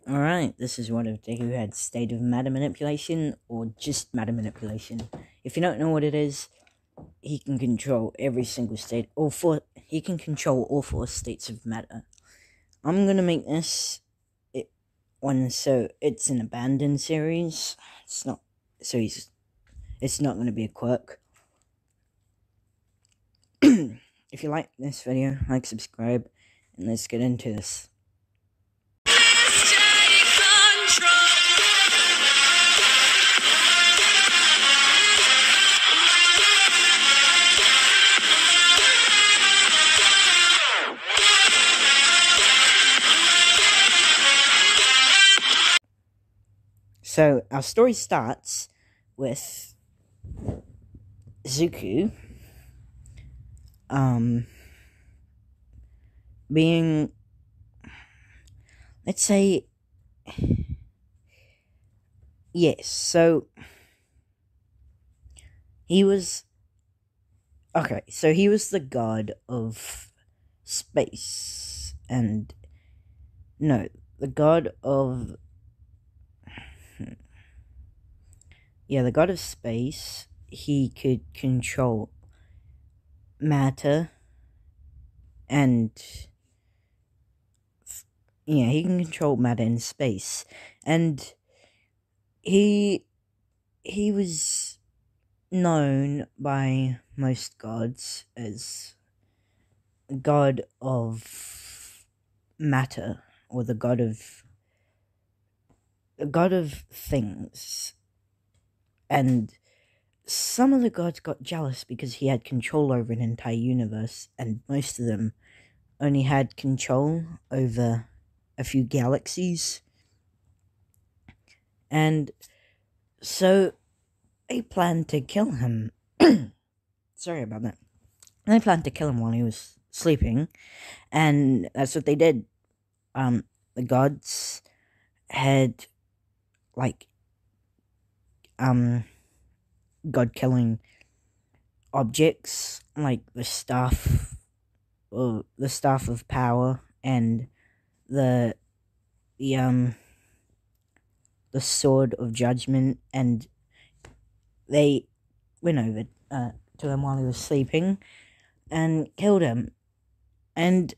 Alright, this is one of Deku had state of matter manipulation, or just matter manipulation. If you don't know what it is, he can control every single state, he can control all four states of matter. I'm gonna make this one so it's an abandoned series. It's not gonna be a quirk. If you like this video, like, subscribe, and let's get into this. So, our story starts with Zuko, being, let's say, yes, so, he was the god of space, and, no, the god of, the god of space. He could control matter, and he can control matter in space, and he was known by most gods as god of matter, or the god of things. And some of the gods got jealous because he had control over an entire universe, and most of them only had control over a few galaxies. And so they planned to kill him. Sorry about that. They planned to kill him while he was sleeping, and that's what they did. The gods had, god-killing objects, like the staff of power, and the sword of judgment, and they went over to him while he was sleeping and killed him. And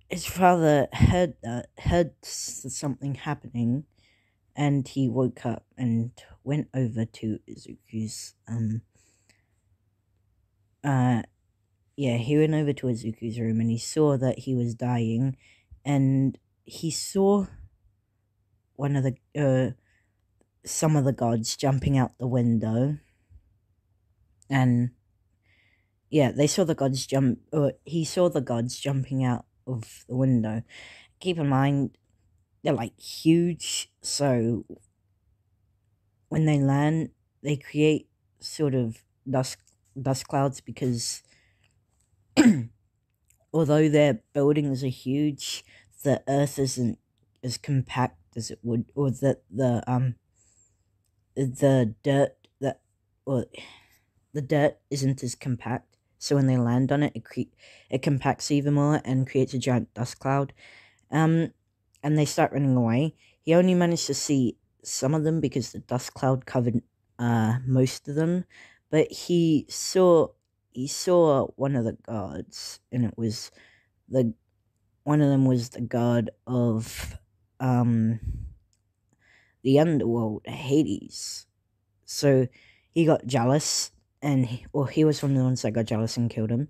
his father heard something happening, and he woke up and went over to Izuku's he went over to Izuku's room, and he saw that he was dying, and he saw some of the gods jumping out the window, and they saw the gods he saw the gods jumping out of the window. Keep in mind, they're huge, so when they land, they create sort of dust clouds, because although their buildings are huge, the earth isn't as compact as it would, or the dirt isn't as compact. So when they land on it, it compacts even more and creates a giant dust cloud. And they start running away. He only managed to see some of them because the dust cloud covered most of them, but he saw one of the gods, and it was one of them was the god of the underworld, Hades. So he got jealous, and he was one of the ones that got jealous and killed him.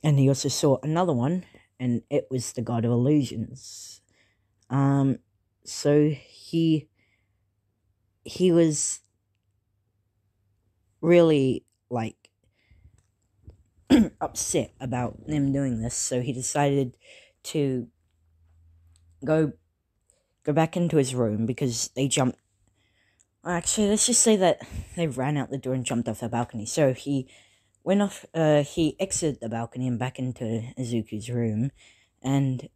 And he also saw another one, and it was the god of illusions. So he was really upset about them doing this, so he decided to go back into his room, because they jumped. Actually, let's just say that they ran out the door and jumped off the balcony. So he went off. He exited the balcony and back into Izuku's room, and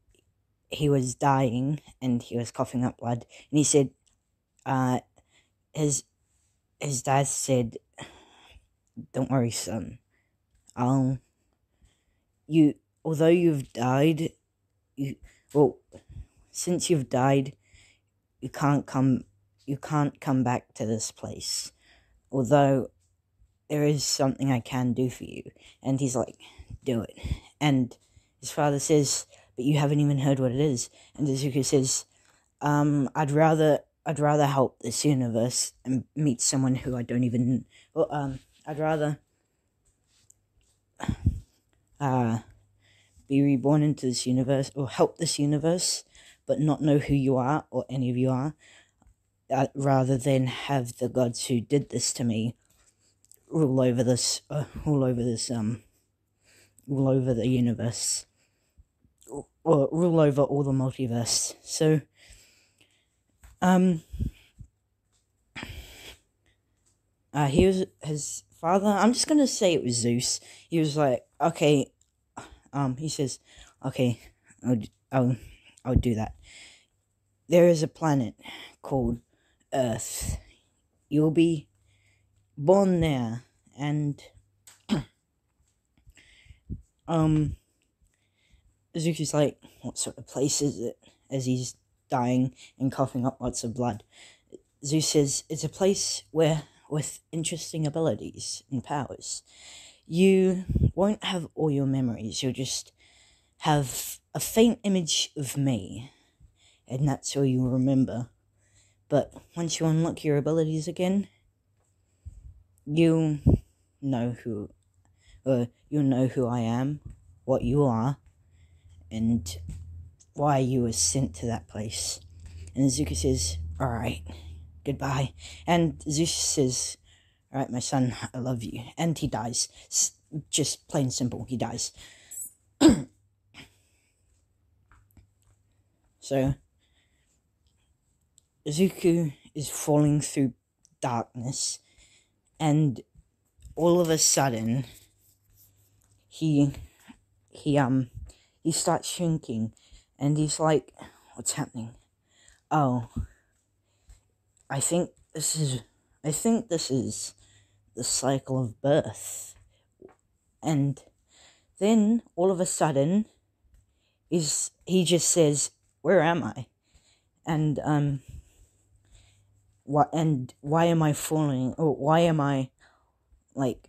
he was dying, and he was coughing up blood. And he said, his dad said, "Don't worry, son. Although you've died, since you've died, you can't come back to this place. Although there is something I can do for you. And he's like, do it. And his father says, but you haven't even heard what it is. And Izuku says, I'd rather help this universe and meet someone who I don't even, I'd rather, be reborn into this universe, or help this universe, but not know who you are, or any of you are, rather than have the gods who did this to me rule over the universe, or rule over all the multiverse. So, he was his father. I'm just gonna say it was Zeus. He was like, okay, he says, okay, I'll do that. There is a planet called Earth. You'll be born there, and Zuki's like, what sort of place is it? As he's dying and coughing up lots of blood. Zeus says, it's a place with interesting abilities and powers. You won't have all your memories, you'll just have a faint image of me, and that's all you'll remember. But once you unlock your abilities again, you'll know who I am, what you are, and why you were sent to that place. And Zuko says, alright, goodbye. And Zeus says, alright, my son, I love you. And he dies. Just plain simple, he dies. So, Zuko is falling through darkness, and all of a sudden, he starts shrinking, and he's like, what's happening? Oh, I think this is the cycle of birth. And then all of a sudden he just says, where am I? And why am I falling, or why am I like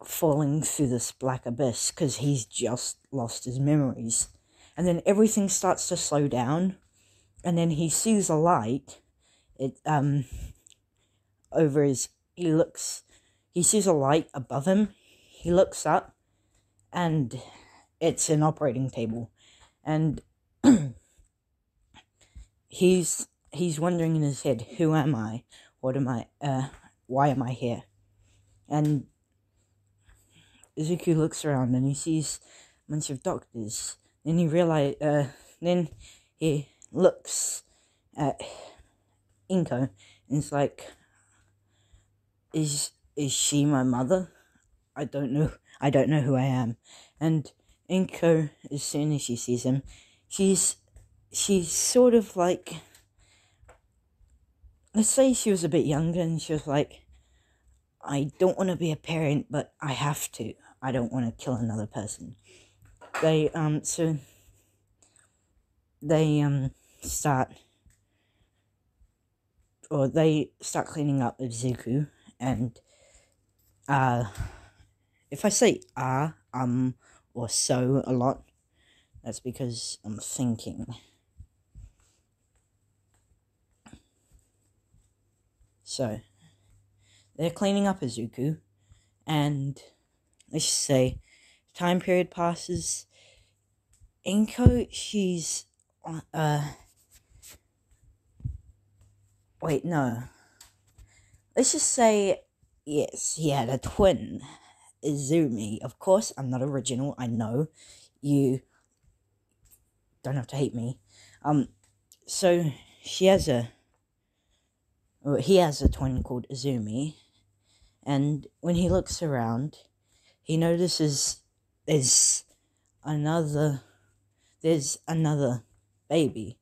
falling through this black abyss? Because he's just lost his memories. And then everything starts to slow down, and then he sees a light. He sees a light above him. He looks up, and it's an operating table. And he's wondering in his head, who am I? What am I? Why am I here? And Izuku looks around and he sees a bunch of doctors. Then he looks at Inko, and it's like, is she my mother? I don't know who I am. And Inko, as soon as she sees him, she's sort of like, let's say she was a bit younger, and she was like, I don't want to be a parent, but I have to. I don't want to kill another person. They start cleaning up with Zuku, and if I say or so a lot, that's because I'm thinking. So they're cleaning up Izuku, and let's just say time period passes. Inko, she's wait, no. Let's just say, yes, he had a twin, Izumi. Of course, I'm not original, I know. You don't have to hate me. So he has a twin called Izumi, and when he looks around, he notices there's another baby,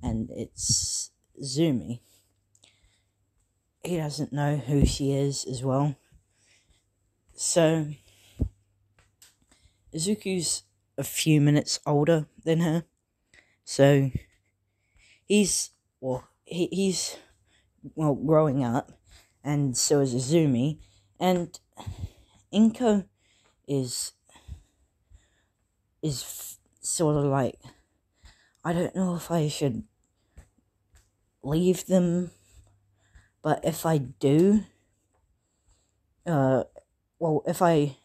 and it's Izumi. He doesn't know who she is as well. So Izuku's a few minutes older than her, so he's growing up, and so is Izumi, and Inko is sort of like, I don't know if I should leave them, but if I do, if I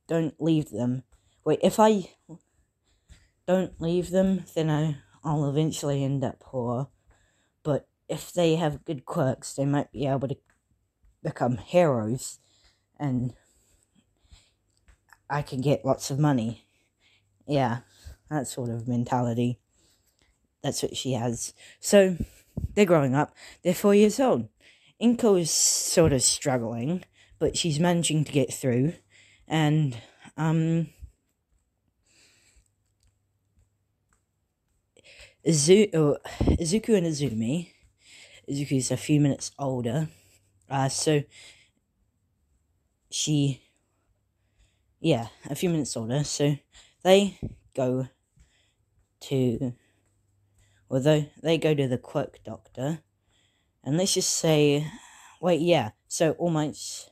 don't leave them, if I don't leave them, then I'll eventually end up poor. But if they have good quirks, they might be able to become heroes, and I can get lots of money. Yeah, that sort of mentality. That's what she has. So, they're growing up. They're 4 years old. Inko is sort of struggling, but she's managing to get through. And, Izuku and Izumi. Izuku's a few minutes older. So, a few minutes older. So, they go to the quirk doctor, and let's just say, so All Might's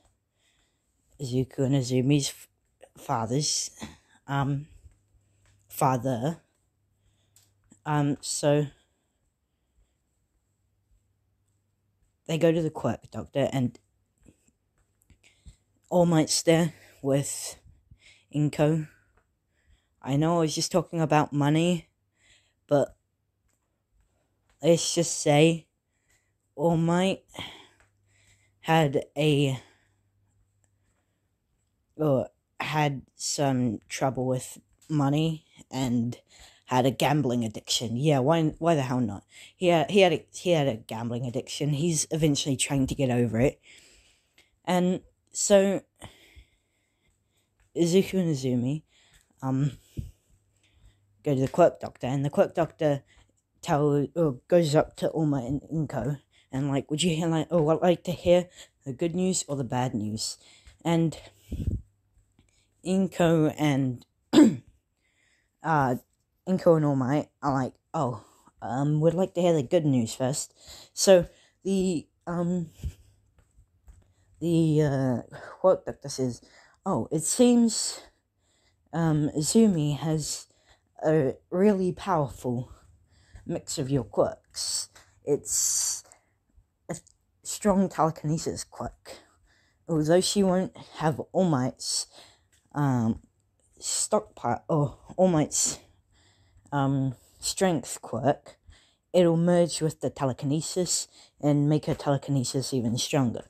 Izuku and Izumi's father, so they go to the quirk doctor, and All Might's there with Inko. I know I was just talking about money, but let's just say All Might had some trouble with money and had a gambling addiction. Yeah, why the hell not? He had a gambling addiction. He's eventually trying to get over it. And so Izuku and Izumi go to the quirk doctor, and the quirk doctor goes up to All Might and Inko and like, would you hear I'd like to hear the good news or the bad news? And Inko and All Might are like, we'd like to hear the good news first. So the quirk doctor says, it seems Izumi has a really powerful mix of your quirks. It's a strong telekinesis quirk. Although she won't have All Might's stockpile or All Might's strength quirk, it'll merge with the telekinesis and make her telekinesis even stronger.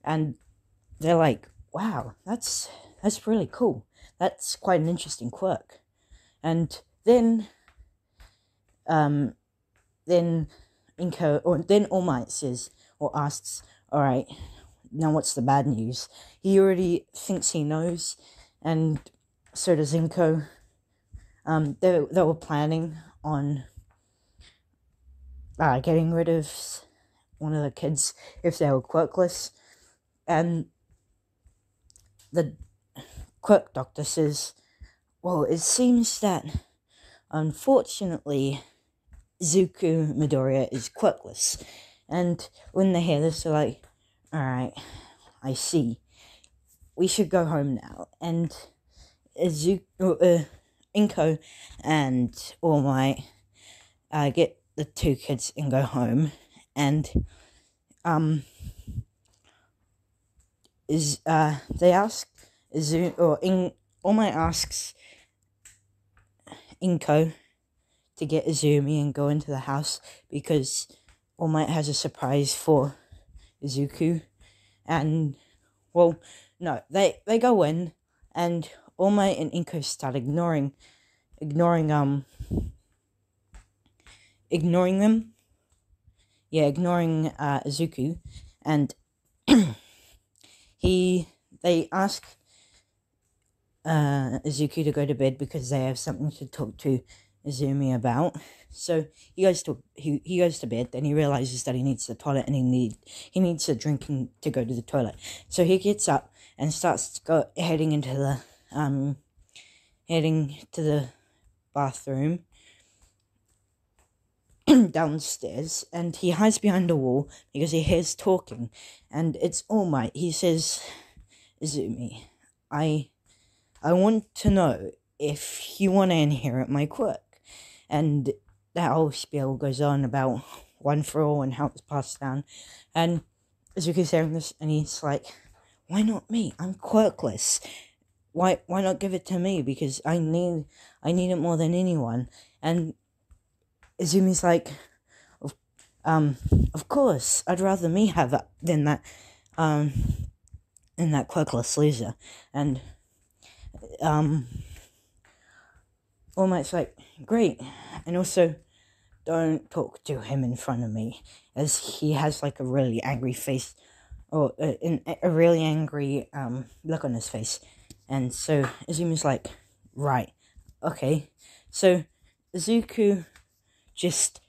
And they're like, wow, that's really cool. That's quite an interesting quirk. And then All Might says, or asks, alright, now what's the bad news? He already thinks he knows, and so does Inko. They were planning on getting rid of one of the kids if they were quirkless, and the quirk doctor says, well, it seems that unfortunately Zuko Midoriya is quirkless. And when they hear this, they're like, alright, I see. We should go home now. And Inko and All Might get the two kids and go home. And they ask All Might asks Inko to get Izumi and go into the house because All Might has a surprise for Izuku. And they go in, and All Might and Inko start ignoring them. Yeah, ignoring Izuku, and they ask Izuku to go to bed because they have something to talk to Izumi about. So he goes to bed. Then he realizes that he needs the toilet and he needs a drink to go to the toilet. So he gets up and starts heading to the bathroom. downstairs, and he hides behind a wall because he hears talking, and it's All Might. He says, "Izumi, I want to know if you want to inherit my quirk." And that whole spiel goes on about one for all and how it's passed down. And Izuku's hearing this, and he's like, "Why not me? I'm quirkless. Why not give it to me? Because I need it more than anyone." And Izumi's like, of course, I'd rather me have it than that quirkless loser." And All Might's like, "Great," and also, "Don't talk to him in front of me," as he has like a really angry face, or a really angry look on his face. And so Izumi's like, "Right, okay." So Izuku just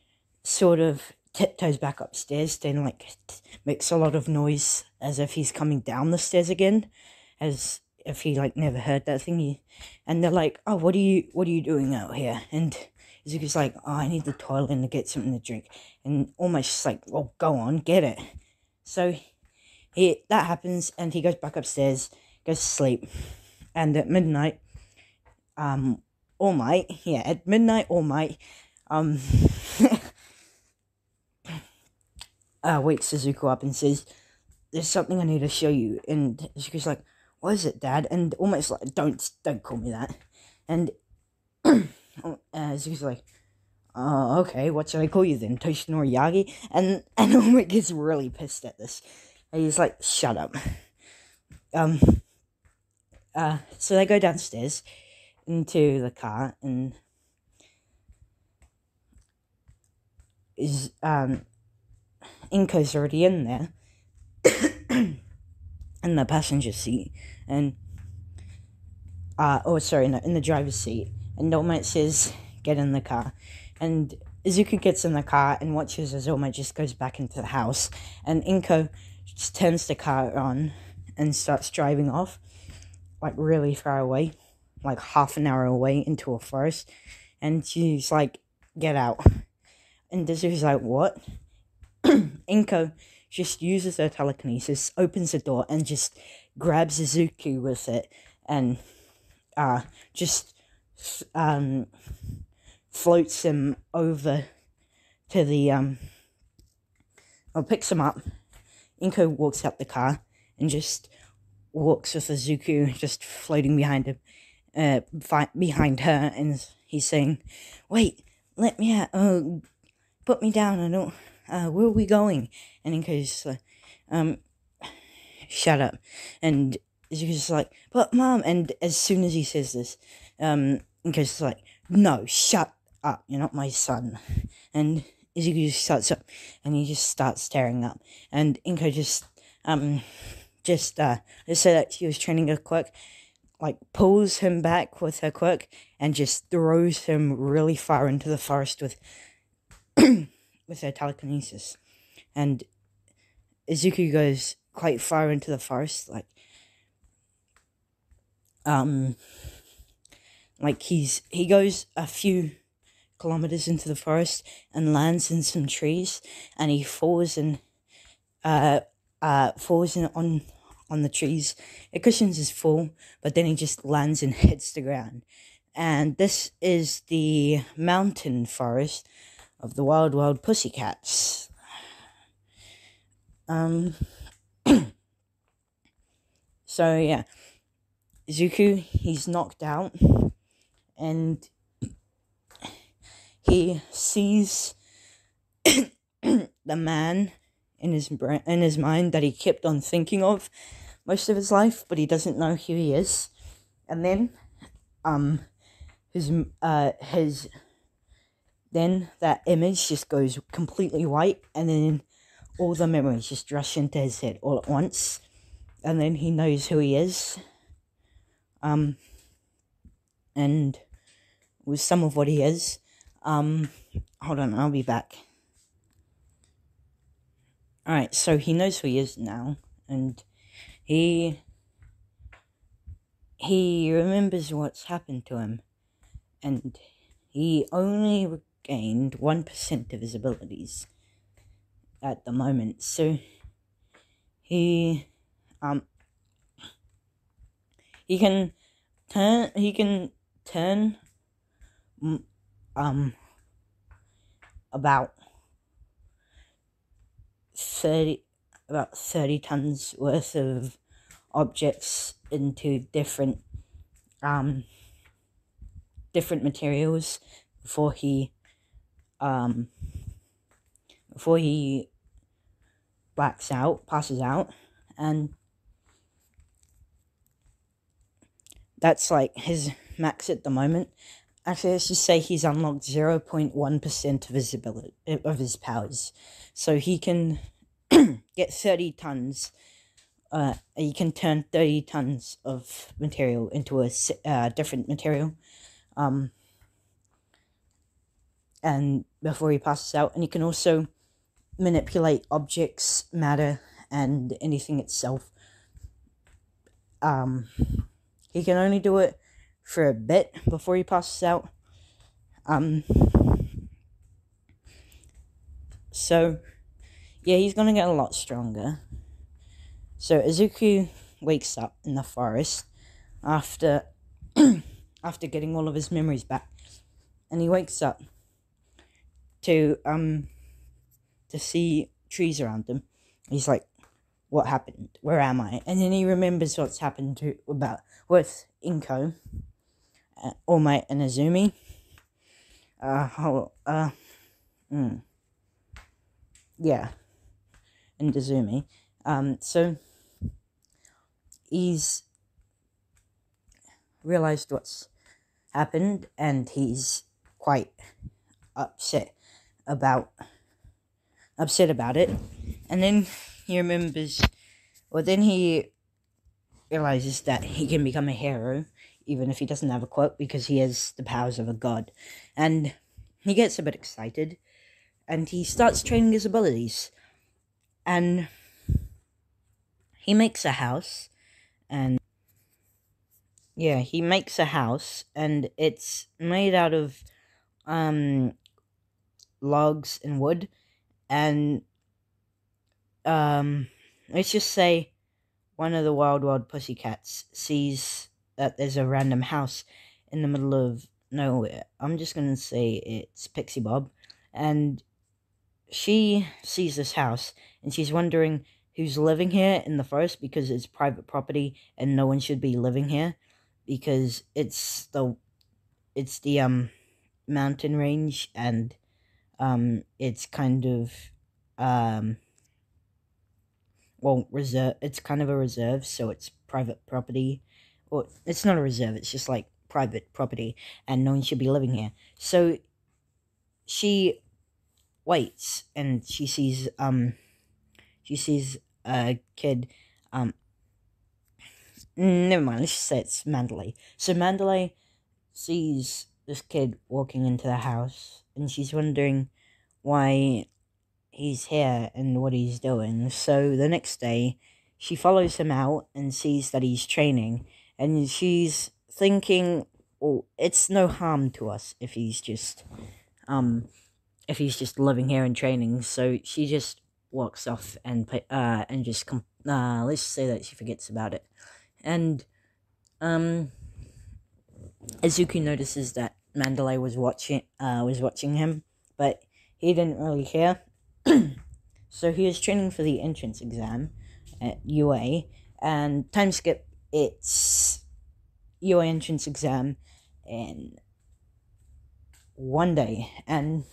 sort of tiptoes back upstairs, then like makes a lot of noise as if he's coming down the stairs again, as if he like never heard that thing. And they're like, "Oh, what are you doing out here?" And Izuku's like, "Oh, I need the toilet and to get something to drink." And Almost just like, "Well, go on, get it." So that happens, and he goes back upstairs, goes to sleep. And at midnight, All Might wakes Izuku up and says, "There's something I need to show you." And Izuku's like, "What is it, Dad?" And Almight's like, Don't call me that." And Izuku's like, "Oh, okay, what should I call you then? Toshinori Yagi?" And All Might gets really pissed at this. And he's like, "Shut up." So they go downstairs into the car, and Inko's already in there in the passenger seat, and in the driver's seat. And All Might says, "Get in the car." And Izuku gets in the car and watches as All Might just goes back into the house, and Inko just turns the car on and starts driving off, like really far away, like half an hour away into a forest. And she's like, "Get out." And Izuku's like, "What?" Inko just uses her telekinesis, opens the door, and just grabs Izuku with it, and just floats him over to the or picks him up. Inko walks out the car and just walks with Izuku just floating behind him, behind her, and he's saying, "Wait, let me out, put me down, I don't, where are we going?" And Inko's like, "Shut up." And Izuku's like, "But Mom," and as soon as he says this, Inko's like, "No, shut up, you're not my son." And Izuku just shuts up, and he just starts tearing up, and Inko just said that she was training a quirk, like pulls him back with her quirk, and just throws him really far into the forest with with her telekinesis. And Izuku goes quite far into the forest, he goes a few kilometers into the forest and lands in some trees, and he falls in on the trees. It cushions his fall, but then he just lands and hits the ground. And this is the mountain forest of the Wild Wild Pussycats. So yeah, Izuku, he's knocked out, and he sees the man in his mind that he kept on thinking of most of his life, but he doesn't know who he is. And then then that image just goes completely white, and then all the memories just rush into his head all at once, and then he knows who he is. And with some of what he is, hold on, I'll be back. Alright, so he knows who he is now, and he remembers what's happened to him, and he only gained 1% of his abilities at the moment. So he can turn about 30 tons worth of objects into different materials before he passes out, and that's like his max at the moment. Actually, let's just say he's unlocked 0.1% of his powers, so he can get 30 tons. He can turn 30 tons of material into a different material, and before he passes out, and he can also manipulate objects, matter, and anything itself. He can only do it for a bit before he passes out. So yeah, he's gonna get a lot stronger. So Izuku wakes up in the forest after getting all of his memories back, and he wakes up to see trees around him. He's like, what happened? Where am I? And then he remembers what's happened with Inko, All Might, and Azumi. Yeah, and Azumi. So he's realized what's happened, and he's quite upset about it. And then he realizes that he can become a hero even if he doesn't have a quirk, because he has the powers of a god. And he gets a bit excited, and he starts training his abilities. And he makes a house, and it's made out of logs and wood. And let's just say one of the wild pussycats sees that there's a random house in the middle of nowhere. I'm just gonna say it's Pixie Bob, and she sees this house, and she's wondering who's living here in the forest, because it's private property and no one should be living here, because it's the mountain range, and it's kind of reserve. It's kind of a reserve, so it's private property. Well, it's not a reserve, it's just like private property, and no one should be living here. So she waits, and she sees a kid. Never mind, let's just say it's Mandalay. So Mandalay sees this kid walking into the house, and she's wondering why he's here and what he's doing. So the next day, she follows him out and sees that he's training, and she's thinking, well, it's no harm to us if he's just living here and training. So she just walks off and just let's say that she forgets about it. And Izuku notices that Mandalay was watching him, but he didn't really care. So he was training for the entrance exam at UA, and time skip, it's UA entrance exam in one day, and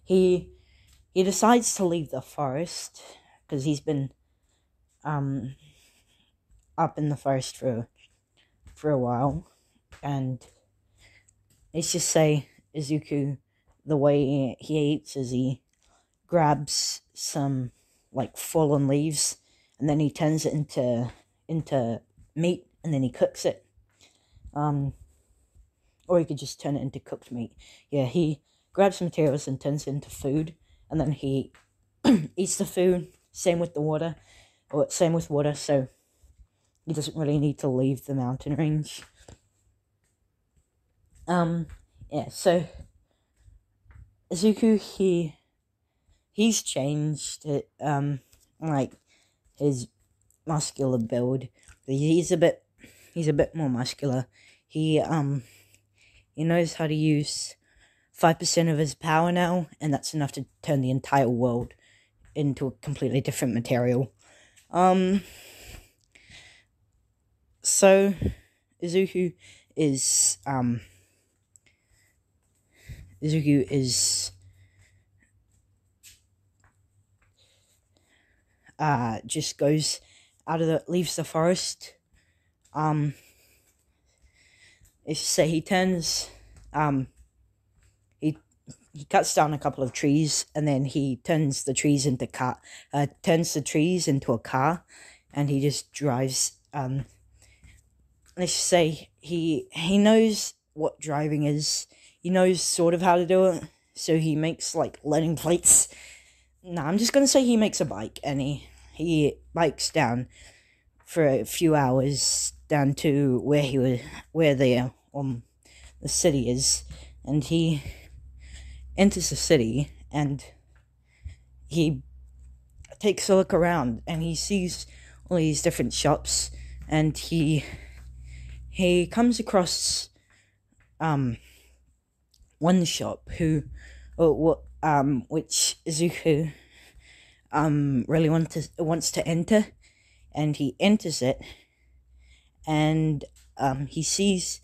he decides to leave the forest, because he's been up in the forest for a while. And let's just say Izuku, the way he eats is he grabs some like fallen leaves, and then he turns it into meat, and then he cooks it. Or he could just turn it into cooked meat. Yeah, he grabs materials and turns it into food, and then he eats the food. Same with water, so he doesn't really need to leave the mountain range. Yeah, so Izuku, he's changed it, like his muscular build. He's a bit more muscular. He knows how to use 5% of his power now, and that's enough to turn the entire world into a completely different material. So Izuku is just goes leaves the forest. Say he turns he cuts down a couple of trees, and then he turns the trees into a car, and he just drives. Let's say he knows what driving is. He knows sort of how to do it, so he makes like learning plates. No, I'm just gonna say he makes a bike, and he bikes down for a few hours down to where the city is, and he enters the city, and he takes a look around, and he sees all these different shops, and he comes across one shop which Izuku really wants to enter, and he enters it, and he sees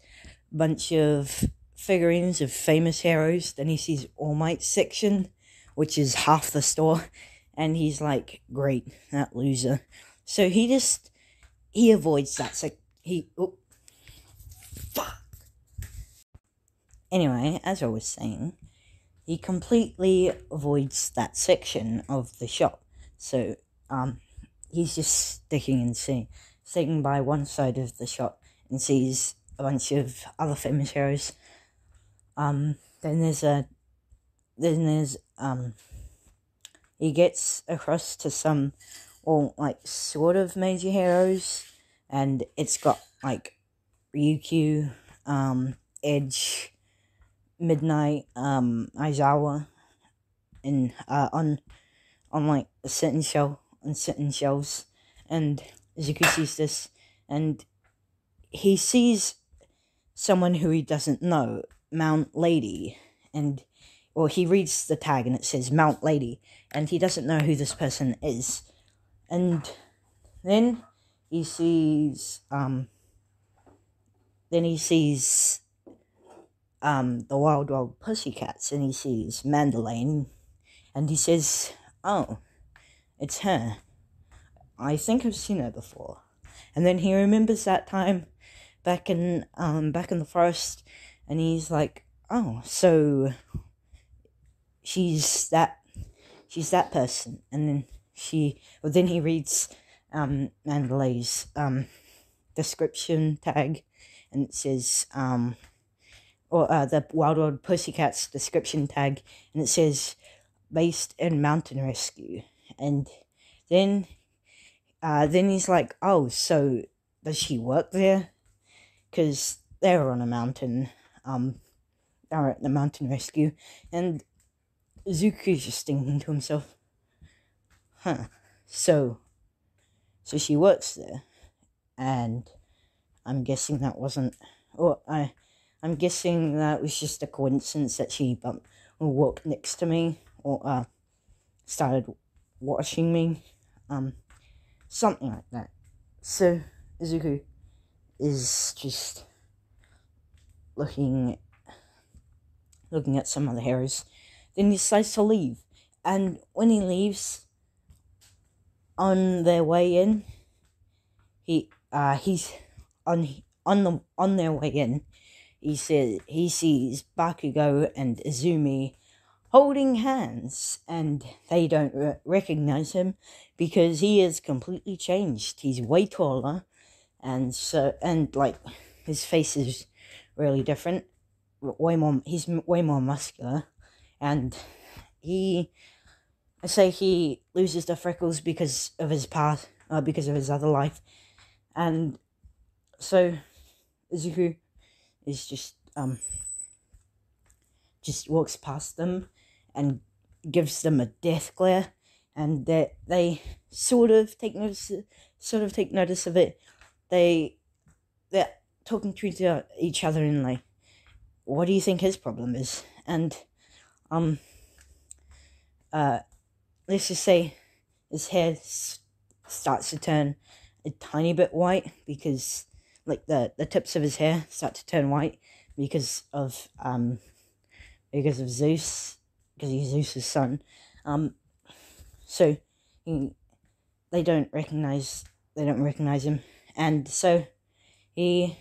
a bunch of figurines of famous heroes. Then he sees All Might's section, which is half the store, and he's like, great, that loser. So he avoids that fuck. Anyway, as I was saying, he completely avoids that section of the shop. So he's just sticking by one side of the shop and sees a bunch of other famous heroes. Then he gets across to some, sort of major heroes, and it's got like Ryukyu, Edge, Midnight, Aizawa, and on like certain shelves, and Izuku sees this, and he sees someone who he doesn't know, Mount Lady, he reads the tag and it says Mount Lady, and he doesn't know who this person is, and then he sees the Wild Pussycats, and he sees Mandalane, and he says, oh, it's her. I think I've seen her before. And then he remembers that time back in the forest, and he's like, oh, so she's that person. And then he reads Mandalane's description tag, and it says the Wild Pussycats description tag, and it says based in mountain rescue. And then he's like, oh, so does she work there? Because they're on a mountain, they're at the mountain rescue, and Izuku's just thinking to himself, so she works there, and I'm guessing that wasn't, I'm guessing that was just a coincidence that she walked next to me, or started watching me, something like that. So Izuku is just looking at some other heroes. Then he decides to leave, and when he leaves, on their way in, he's on their way in, he sees Bakugo and Izumi holding hands, and they don't recognize him because he is completely changed. He's way taller, and his face is really different. He's way more muscular, and he loses the freckles because of his past, because of his other life, and so Izuku is just walks past them, and gives them a death glare, and they sort of take notice of it. They're talking to each other and like, what do you think his problem is? And let's just say his hair starts to turn a tiny bit white, because like the tips of his hair start to turn white because of Zeus, because he's Zeus's son. So they don't recognize him, and so he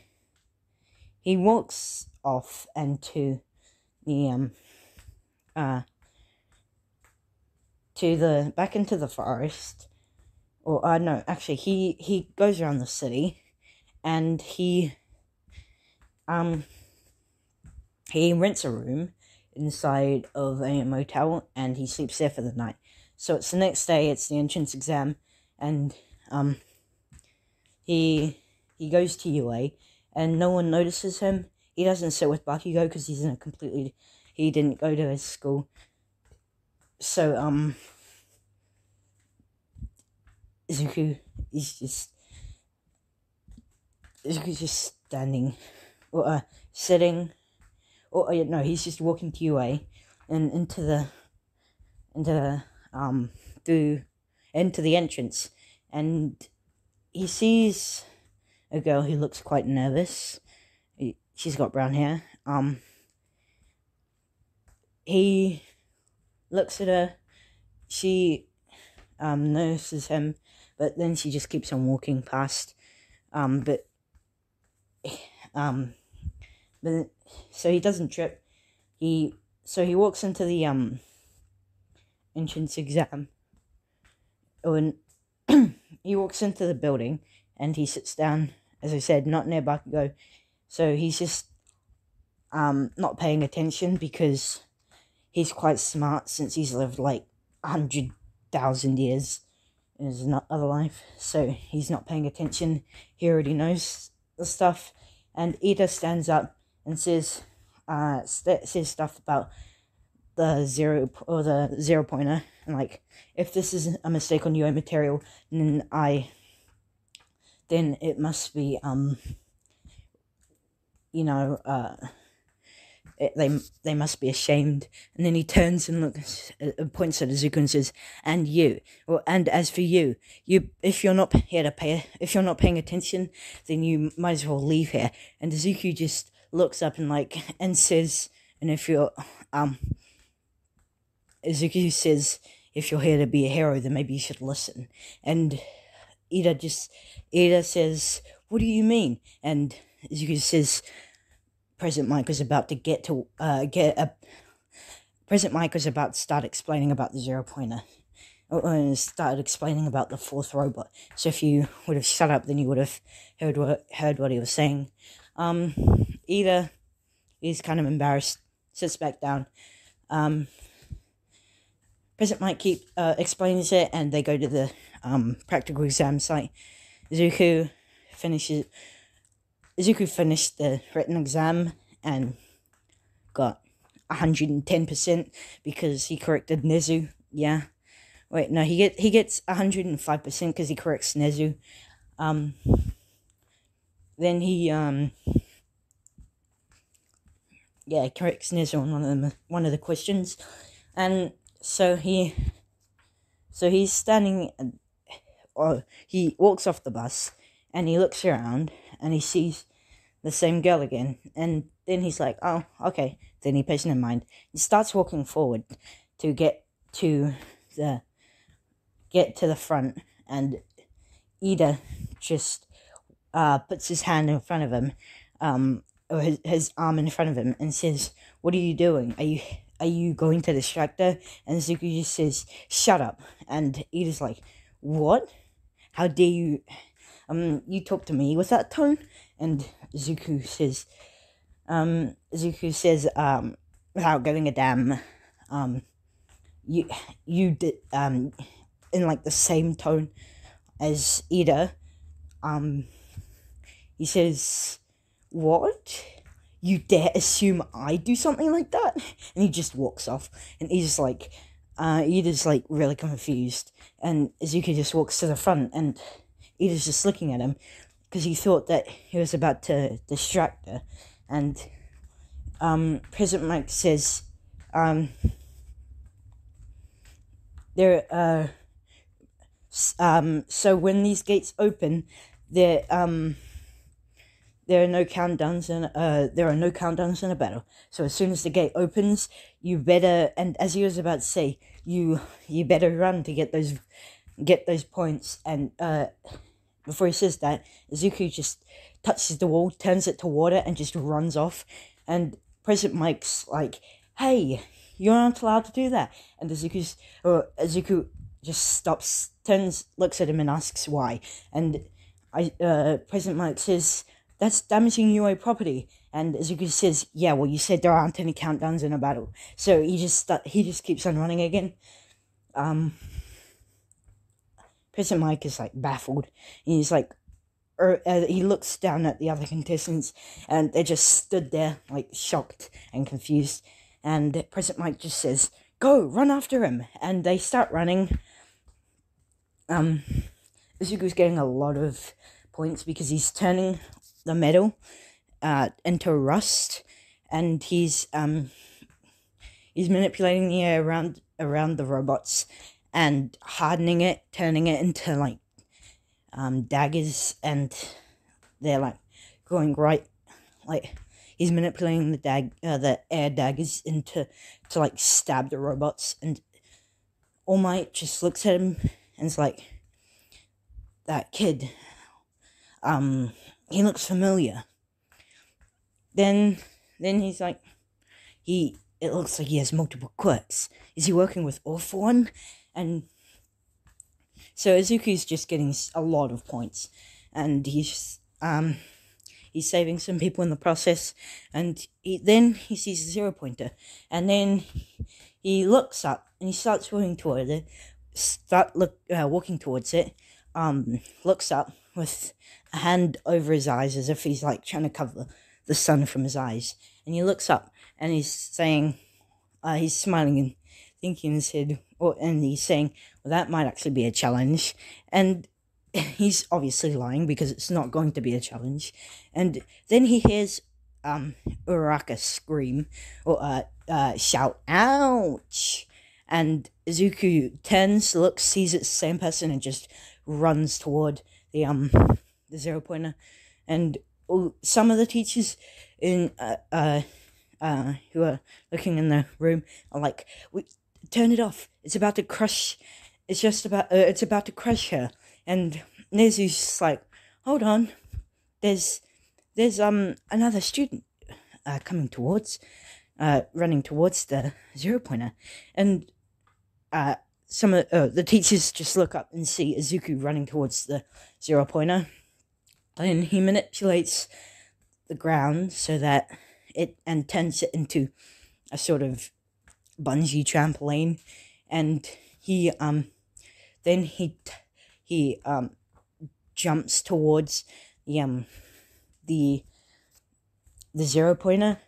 walks off into the back into the forest, or no, actually he goes around the city, and he rents a room inside of a motel, and he sleeps there for the night. So it's the next day, it's the entrance exam, and he goes to UA, and no one notices him. He doesn't sit with Bakugo because he's in a he didn't go to his school. So Zuku's just standing, or sitting, or no, he's just walking to UA and into the entrance, and he sees a girl who looks quite nervous. She's got brown hair. He looks at her. She notices him, but then she just keeps on walking past. But so he doesn't trip. He walks into the entrance exam. When he walks into the building, and he sits down, as I said, not near Bakugo. So he's just not paying attention, because he's quite smart since he's lived like 100,000 years in his other life. So he's not paying attention. He already knows the stuff. And Ida stands up and says stuff about the zero pointer, and like, if this is a mistake on UA material, then it must be they must be ashamed. And then he turns and points at Izuku and says, "And you, and as for you, if you're not paying attention, then you might as well leave here." And Izuku just looks up and says, "And if you're Izuku says, if you're here to be a hero, then maybe you should listen." And Ida says, "What do you mean?" And Izuku says, President Mike was about to President Mike was about to start explaining about the zero pointer, and started explaining about the fourth robot. So if you would have shut up, then you would have heard what he was saying. Ida is kind of embarrassed, sits back down. President Mike explains it, and they go to the practical exam site. Izuku finished the written exam and got 110% because he corrected Nezu. Yeah. Wait, no, he gets 105% because he corrects Nezu. Then he corrects Nezu on one of the questions. And so he's standing, or he walks off the bus, and he looks around, and he sees the same girl again, and then he's like, "Oh, okay." Then he pays no mind. He starts walking forward to get to the front, and Ida just puts his hand in front of him, or his arm in front of him, and says, "What are you doing? Are you going to distract her?" And Zuko just says, "Shut up." And Ida's like, "What? How dare you? You talk to me with that tone?" And Zuko says, without giving a damn, you did, in like the same tone as Ida, he says, "What? you dare assume I do something like that? And he just walks off, and he's just like, Ida's like really confused, and Izuku just walks to the front, and Ida's just looking at him, because he thought that he was about to distract her, and, President Mike says, so when these gates open, there are no countdowns in a battle. So as soon as the gate opens, you better, and as he was about to say, you better run to get those points. And before he says that, Izuku just touches the wall, turns it to water, and just runs off. And President Mike's like, "Hey, you're not allowed to do that." And Izuku just stops, looks at him, and asks why. And President Mike says, "That's damaging UA property." And Izuku says, "Yeah, well, you said there aren't any countdowns in a battle." So he just keeps on running again. President Mike is like baffled. And he's like, he looks down at the other contestants, and they just stood there like shocked and confused. And President Mike just says, "Go, run after him." And they start running. Izuku's getting a lot of points because he's turning the metal into rust, and he's manipulating the air around the robots and hardening it, turning it into like daggers, and they're like going right, like he's manipulating the air daggers to like stab the robots. And All Might just looks at him and is like, "That kid, he looks familiar." Then he's like, it looks like he has multiple quirks. Is he working with All For One? And so Izuku's just getting a lot of points, and he's saving some people in the process. And then he sees a 0-pointer, and then he looks up and he starts walking towards it. Walking towards it. Looks up with a hand over his eyes as if he's like trying to cover the sun from his eyes. And he looks up and he's saying, he's smiling and thinking in his head, and he's saying, "Well, that might actually be a challenge." And he's obviously lying because it's not going to be a challenge. And then he hears Uraraka scream or shout, "Ouch!" And Izuku turns, looks, sees it's the same person, and just runs toward the 0-pointer. And some of the teachers in who are looking in the room are like, "Turn it off! It's about to crush. It's about to crush her." And Nezu's just like, "Hold on, there's another student running towards the 0-pointer," and some of the teachers just look up and see Izuku running towards the 0-pointer, and he manipulates the ground so that and turns it into a sort of bungee trampoline, and he jumps towards the 0-pointer,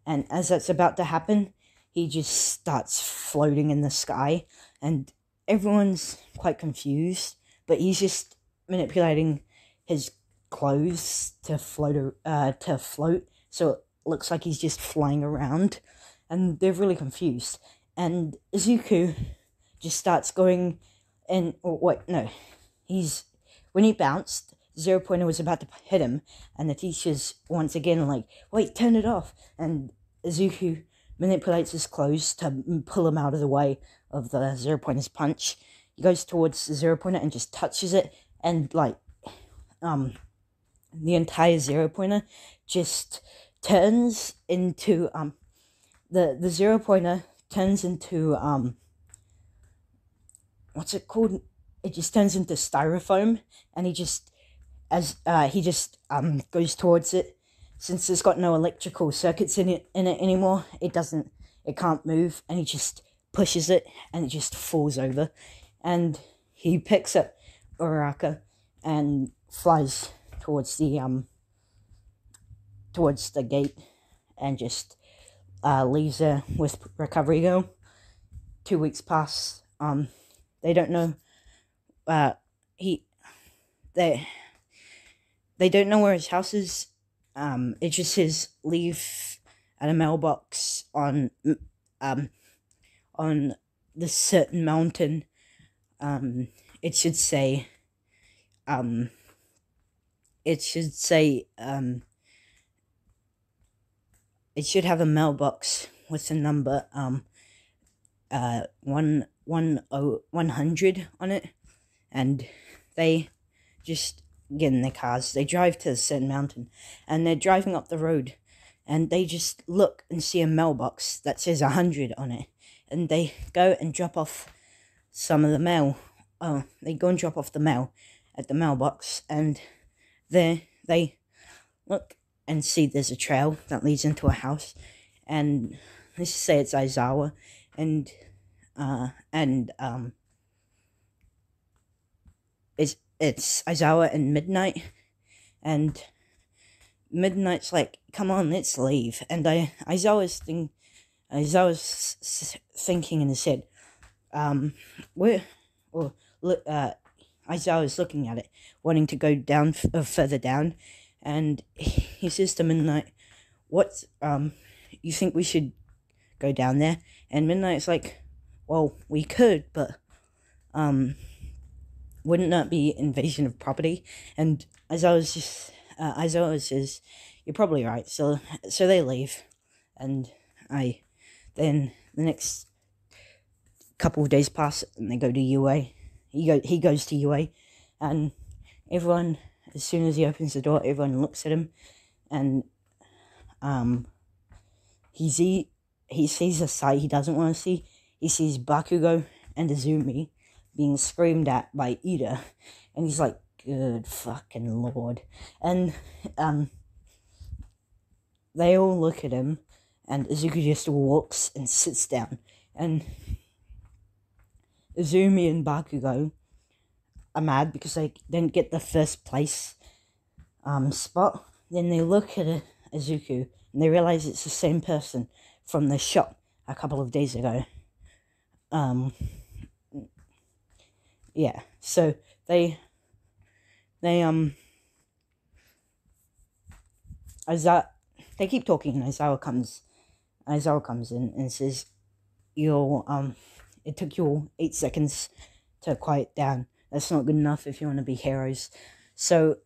and as that's about to happen, he just starts floating in the sky, and everyone's quite confused, but he's just manipulating his clothes to float, so it looks like he's just flying around, and they're really confused. And Izuku just starts going, when he bounced, 0-pointer was about to hit him, and the teacher's once again like, "Wait, turn it off." And Izuku manipulates his clothes to pull him out of the way of the 0-pointer's punch. He goes towards the 0-pointer and just touches it, and like the entire 0-pointer just turns into the 0-pointer turns into what's it called? It just turns into styrofoam, and he just goes towards it. Since it's got no electrical circuits in it anymore, it can't move, and he just pushes it, and it just falls over. And he picks up Uraraka and flies towards the gate. and just leaves her with Recovery Girl. 2 weeks pass. They don't know. He they don't know where his house is. It just says leave at a mailbox on this certain mountain. It should say it should have a mailbox with a number 100 on it, and they just get in their cars. They drive to a certain mountain, and they're driving up the road, and they just look and see a mailbox that says 100 on it, and they go and drop off some of the mail. They go and drop off the mail at the mailbox, and they look and see there's a trail that leads into a house, and let's just say it's Aizawa, and it's Aizawa and Midnight, and Midnight's like, come on, let's leave, and Aizawa's thinking in his head, Aizawa's looking at it, wanting to go down further down, and he says to Midnight, "What? You think we should go down there?" And Midnight's like, "Well, we could, but wouldn't that be invasion of property?" And Aizawa says, "You're probably right." So they leave, and then the next couple of days pass, and they go to UA. He goes to UA, and everyone, as soon as he opens the door, everyone looks at him, and he sees a sight he doesn't want to see. He sees Bakugo and Izumi being screamed at by Ida, and he's like, good fucking lord. And they all look at him, and Izuku just walks and sits down, and Izumi and Bakugo are mad because they didn't get the first place spot. Then they look at Izuku, and they realize it's the same person from the shop a couple of days ago. Yeah, so they keep talking, and Aizawa comes in and says, it took you 8 seconds to quiet down. That's not good enough if you want to be heroes. So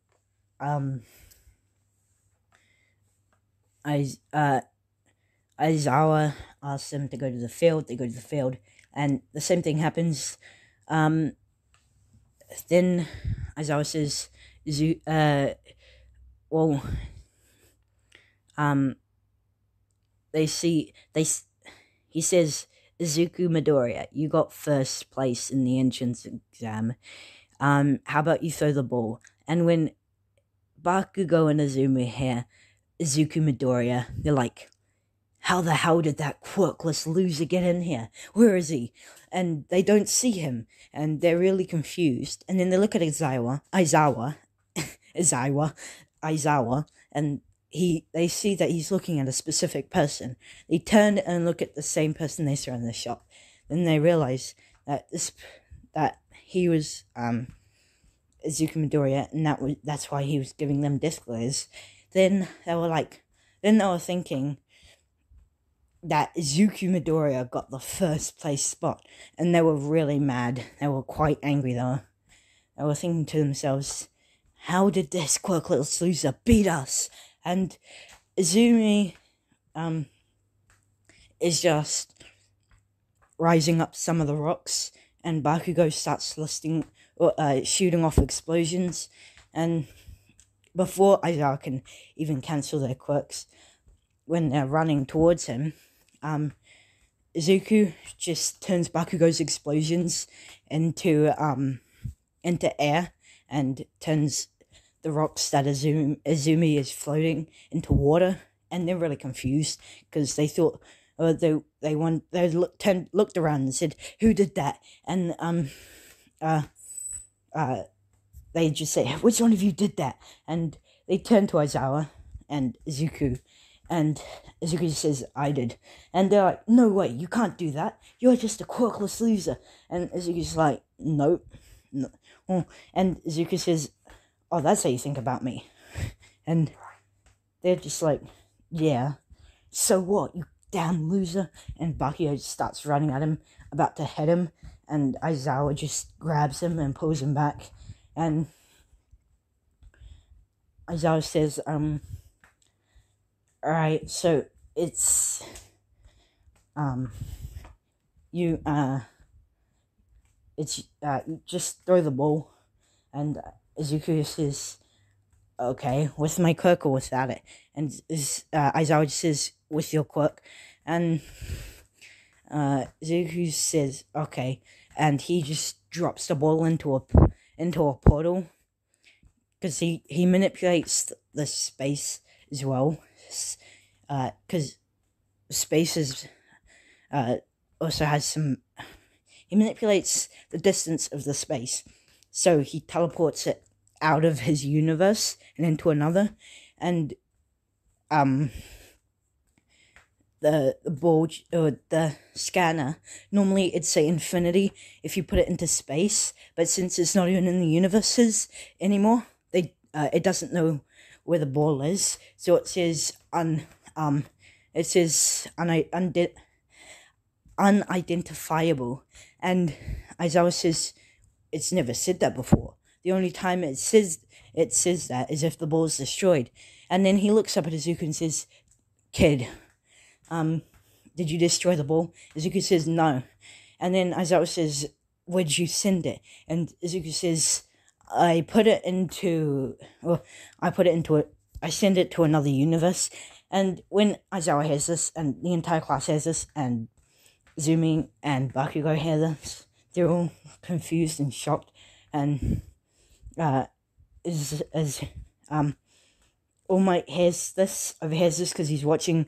Aizawa asks them to go to the field. They go to the field, and the same thing happens. Then Aizawa says, he says, Izuku Midoriya, you got first place in the entrance exam. How about you throw the ball? And when Bakugo and Izumi hear Izuku Midoriya, they're like, how the hell did that quirkless loser get in here? Where is he? And they don't see him, and they're really confused. And then they look at Aizawa, and they see that he's looking at a specific person. They turn and look at the same person they saw in the shop. Then they realize that he was Izuku Midoriya, and that's why he was giving them disc glares. Then they were thinking that Izuku Midoriya got the first place spot, and they were really mad. They were quite angry though. They were thinking to themselves, how did this quirkless loser beat us? And Izumi is just rising up some of the rocks, and Bakugo starts shooting off explosions, and before Aizawa can even cancel their quirks, when they're running towards him, Izuku just turns Bakugo's explosions into air, and turns the rocks that Izumi is floating into water, and they're really confused because they thought they looked around and said, "Who did that?" And they just say, "Which one of you did that?" And they turn to Aizawa and Izuku, And Izuku says, I did. And they're like, no way, you can't do that. You're just a quirkless loser. And Izuku's like, nope. No. Oh. And Izuku says, oh, that's how you think about me. And they're just like, yeah. So what, you damn loser? And Bakio starts running at him, about to hit him. And Aizawa just grabs him and pulls him back. And Aizawa says, alright, so it's, you just throw the ball. And Izuku says, okay, with my quirk or without it? And Aizawa says, with your quirk. And Izuku says, okay. And he just drops the ball into a portal. Because he manipulates the space as well. Because space is, also has some... He manipulates the distance of the space. So he teleports it out of his universe and into another. And the ball, or the scanner, normally it'd say infinity if you put it into space, but since it's not even in the universes anymore, it doesn't know where the ball is, so it says unidentifiable. And Aizawa says it's never said that before. The only time it says that is if the ball is destroyed. And then he looks up at Izuku and says, kid, did you destroy the ball? Izuku says no. And then Aizawa says, where'd you send it? And Izuku says, I send it to another universe. And when Aizawa hears this, and the entire class hears this, and Zumi and Bakugo hear this, they're all confused and shocked. And All Might overhears this because he's watching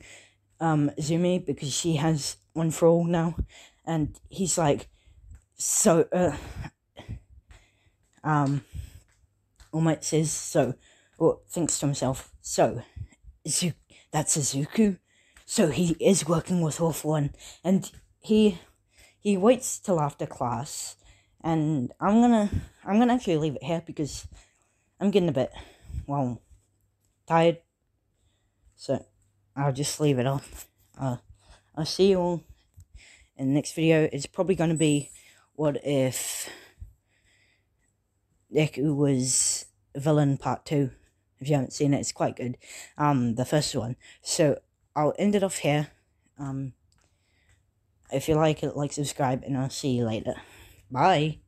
Zumi, because she has one for all now, and he's like, so All Might says, so, or thinks to himself, so that's Izuku, so he is working with All For One. And he waits till after class, and I'm gonna actually leave it here because I'm getting a bit, well, tired, so I'll just leave it off. I'll see you all in the next video. It's probably going to be, what if Deku was villain part 2. If you haven't seen it, it's quite good. The first one. So I'll end it off here. If you like it, subscribe, and I'll see you later. Bye.